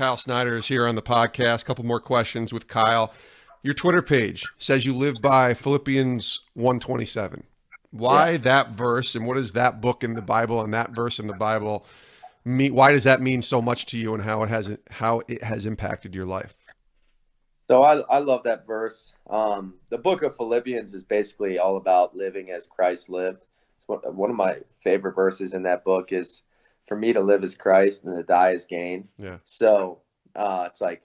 Kyle Snyder is here on the podcast. A couple more questions with Kyle. Your Twitter page says you live by Philippians 1:27. Why that verse, and what does that book in the Bible and that verse in the Bible mean? Why does that mean so much to you, and how it has impacted your life? So I love that verse. The book of Philippians is basically all about living as Christ lived. It's one of my favorite verses in that book is, for me to live as Christ and to die as gain. Yeah. So it's like,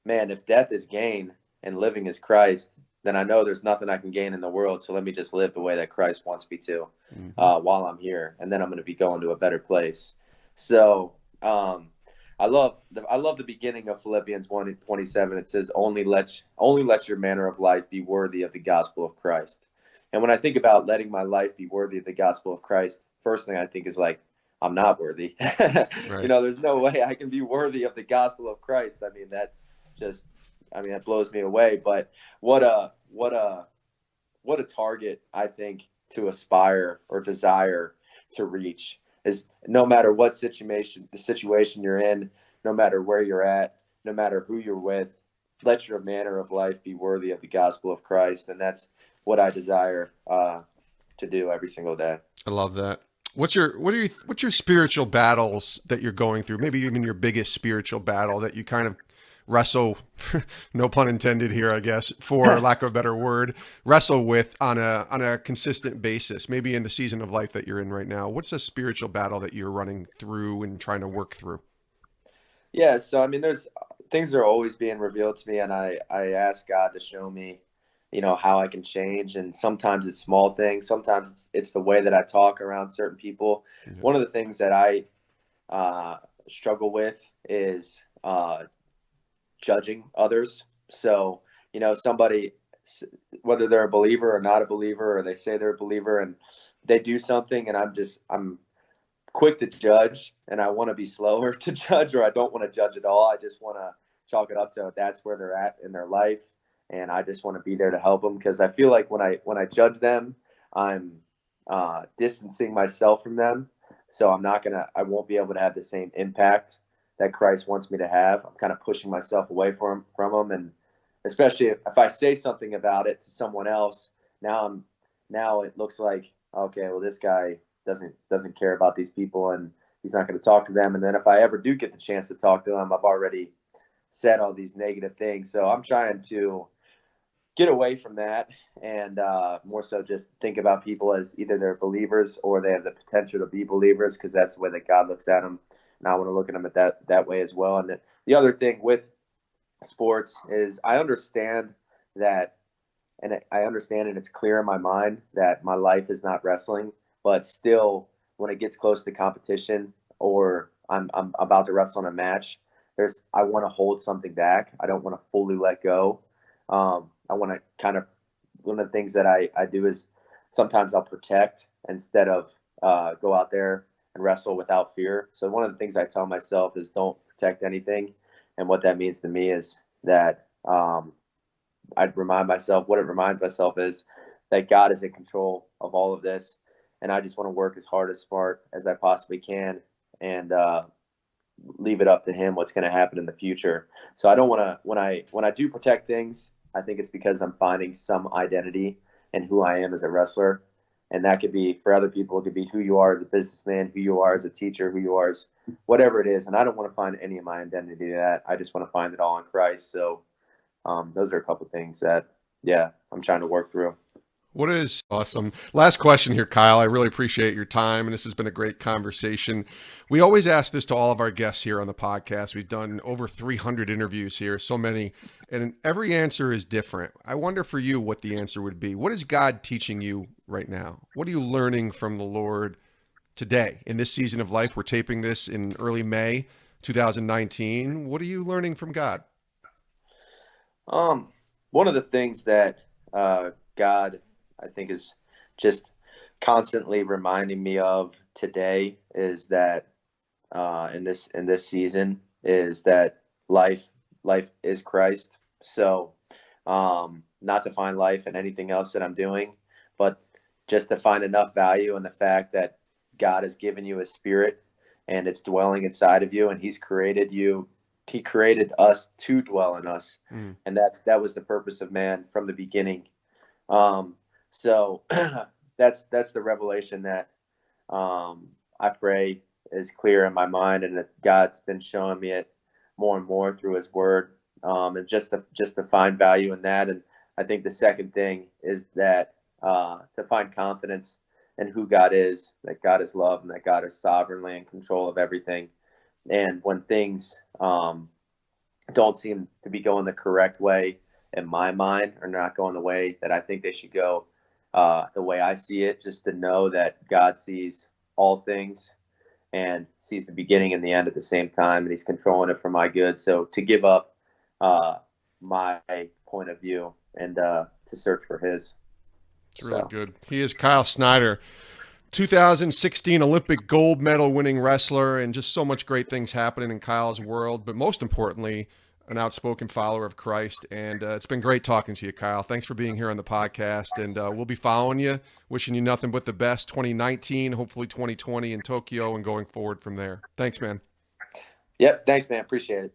man, if death is gain and living as Christ, then I know there's nothing I can gain in the world. So let me just live the way that Christ wants me to while I'm here. And then I'm going to be going to a better place. So I love the beginning of Philippians 1:27. It says, only let your manner of life be worthy of the gospel of Christ. And when I think about letting my life be worthy of the gospel of Christ, first thing I think is like, I'm not worthy. Right. There's no way I can be worthy of the gospel of Christ. that blows me away. But what a target, I think, to aspire or desire to reach is, no matter what situation you're in, no matter where you're at, no matter who you're with, let your manner of life be worthy of the gospel of Christ. And that's what I desire to do every single day. I love that. What's your spiritual battles that you're going through? Maybe even your biggest spiritual battle that you kind of wrestle, no pun intended here, I guess, for lack of a better word, wrestle with on a consistent basis, maybe in the season of life that you're in right now. What's a spiritual battle that you're running through and trying to work through? Yeah, so there's things that are always being revealed to me, and I ask God to show me, how I can change. And sometimes it's small things. Sometimes it's the way that I talk around certain people. Mm-hmm. One of the things that I struggle with is judging others. So, somebody, whether they're a believer or not a believer, or they say they're a believer and they do something, and I'm quick to judge, and I want to be slower to judge, or I don't want to judge at all. I just want to chalk it up to that's where they're at in their life. And I just want to be there to help them, because I feel like when I judge them, I'm distancing myself from them. So I won't be able to have the same impact that Christ wants me to have. I'm kind of pushing myself away from them. And especially if I say something about it to someone else, now it looks like, okay, well, this guy doesn't care about these people, and he's not going to talk to them. And then if I ever do get the chance to talk to them, I've already said all these negative things. So I'm trying to get away from that, and more so just think about people as either they're believers or they have the potential to be believers, because that's the way that God looks at them. And I want to look at them at that way as well. And the other thing with sports is I understand that, and it's clear in my mind that my life is not wrestling, but still when it gets close to competition, or I'm about to wrestle in a match, I want to hold something back. I don't want to fully let go. I want to kind of, one of the things that I do is sometimes I'll protect instead of go out there and wrestle without fear. So one of the things I tell myself is don't protect anything. And what that means to me is that I'd remind myself, what it reminds myself is that God is in control of all of this. And I just want to work as hard, as smart as I possibly can, and leave it up to him what's going to happen in the future. So I don't want to, when I do protect things, I think it's because I'm finding some identity in who I am as a wrestler. And that could be, for other people, it could be who you are as a businessman, who you are as a teacher, who you are as whatever it is. And I don't want to find any of my identity in that. I just want to find it all in Christ. So those are a couple of things that, I'm trying to work through. What is awesome. Last question here, Kyle. I really appreciate your time, and this has been a great conversation. We always ask this to all of our guests here on the podcast. We've done over 300 interviews here, so many, and every answer is different. I wonder for you what the answer would be. What is God teaching you right now? What are you learning from the Lord today in this season of life? We're taping this in early May 2019. What are you learning from God? One of the things that God, I think, is just constantly reminding me of today is that in this season is that life is Christ. So not to find life in anything else that I'm doing, but just to find enough value in the fact that God has given you a spirit and it's dwelling inside of you, and he's created you he created us to dwell in us, Mm. and that was the purpose of man from the beginning. So that's the revelation that I pray is clear in my mind, and that God's been showing me it more and more through His Word, and just to find value in that. And I think the second thing is that to find confidence in who God is, that God is love, and that God is sovereignly in control of everything. And when things don't seem to be going the correct way in my mind, or not going the way that I think they should go, the way I see it, just to know that God sees all things and sees the beginning and the end at the same time, and He's controlling it for my good. So to give up my point of view and to search for His. It's really good. He is Kyle Synder, 2016 Olympic gold medal winning wrestler, and just so much great things happening in Kyle's world. But most importantly, an outspoken follower of Christ. And it's been great talking to you, Kyle. Thanks for being here on the podcast. And we'll be following you, wishing you nothing but the best 2019, hopefully 2020 in Tokyo, and going forward from there. Thanks, man. Yep. Thanks, man. Appreciate it.